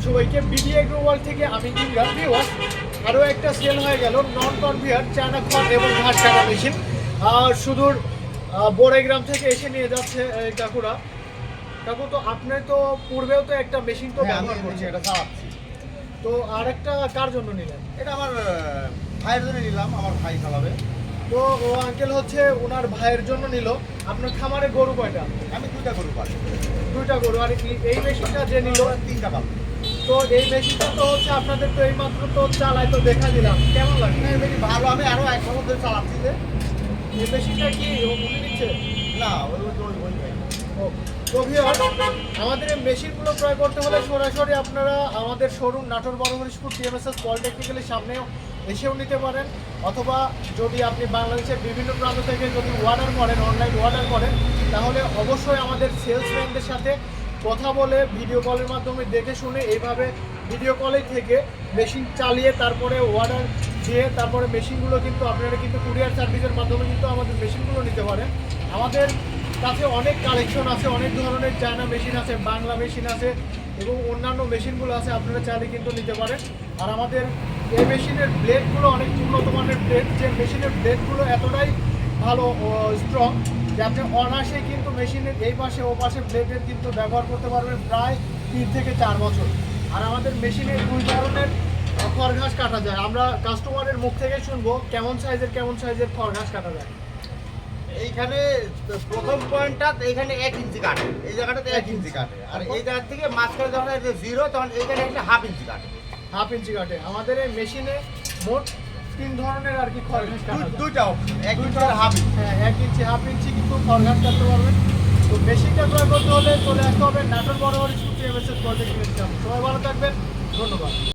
সবাইকে BD agro world থেকে আমি ইমরান ভিউয়ার্স। আরও একটা সেল হয়ে গেল নন কনভেয়ার চায়না খড় এবং ঘাস কাটা মেশিন। সুদূর বড়াইগ্রাম থেকে এসে নিয়ে যাচ্ছে এই কাকুরা। কাকু, তো আপনি তো পূর্বেও তো একটা মেশিন তো ব্যবহার করছেন, এটা চালাচ্ছি। তো আর একটা কার জন্য নিলেন? এটা আমার ভাইয়ের জন্য নিলাম, আমার ভাই চালাবে। তো ও আঙ্কেল হচ্ছে ওনার ভাইয়ের জন্য নিল। আপনার খামারে গরু কয়টা? আমি 2টা গরু পালি। 2টা গরু। আর এই মেশিনটা যে নিল 3টা পালি। তো এই মেশিনটা তো হচ্ছে আপনাদের তো এইমাত্র তো চালায় তো দেখা দিলাম, কেমন লাগে? না, বেশি ভালো। আমি আরো 1 বছর ধরে চালাচ্ছি। যে এই মেশিনটা কি উনি নিচ্ছে? না, ওই ভাই। তো ভিউয়ার্স, আমাদের এই মেশিনগুলো ক্রয় করতে হলে সরাসরি আপনারা আমাদের শোরুম নাটোর বড়হরিশপুর টিএমএসএস পলিটেকনিক্যালের সামনেও এসেও নিতে পারেন, অথবা যদি আপনি বাংলাদেশের বিভিন্ন প্রান্ত থেকে যদি অর্ডার করেন, অনলাইন অর্ডার করেন, তাহলে অবশ্যই আমাদের সেলসম্যানদের সাথে কথা বলে ভিডিও কলের মাধ্যমে দেখে শুনে এইভাবে ভিডিও কলে থেকে মেশিন চালিয়ে তারপরে অর্ডার দিয়ে তারপরে মেশিনগুলো কিন্তু আপনারা কিন্তু কুরিয়ার সার্ভিসের মাধ্যমে কিন্তু আমাদের মেশিনগুলো নিতে পারেন। আমাদের কাছে অনেক কালেকশন আছে, অনেক ধরনের চায়না মেশিন আছে, বাংলা মেশিন আছে এবং অন্যান্য মেশিনগুলো আছে, আপনারা চাইলে কিন্তু নিতে পারেন। আর আমাদের এই মেশিনের ব্লেডগুলো অনেক উন্নত মানের ব্লেড, যে মেশিনের ব্লেডগুলো এতটাই ভালো স্ট্রং যে আপনি অনায়াসে কিন্তু মেশিনের এই পাশে ও পাশে ব্লেডের কিন্তু ব্যবহার করতে পারবেন প্রায় 3 থেকে 4 বছর। আর আমাদের মেশিনে 2 ধরনের খড় ঘাস কাটা যায়। আমরা কাস্টমারের মুখ থেকে শুনবো কেমন সাইজের খড় ঘাস কাটা যায়। এইখানে প্রথম পয়েন্টটা এইখানে 1 ইঞ্চি কাটে, এই জায়গাটাতে 1 ইঞ্চি কাটে। আর এই জায়গা থেকে মাঝখানে যখন এটা 0, তখন এইখানে একটা 1/2 ইঞ্চি কাটে। 1/2 ইঞ্চি কাটে। আমাদের এই মেশিনে মোট 3 ধরনের আর কি খড় ঘাস কাটা যায়। 2টা অপশন, 1 ইঞ্চি আর 1/2 ইঞ্চি। হ্যাঁ, 1 ইঞ্চি 1/2 ইঞ্চি কিন্তু খড় ঘাস কাটতে পারবেন। তো মেশিনটা ক্রয় করতে হলে চলে আসতে হবে নাটোর বড়হরিশপুর টিএমএসএস পলিটেকনিক। সবাই ভালো থাকবেন, ধন্যবাদ।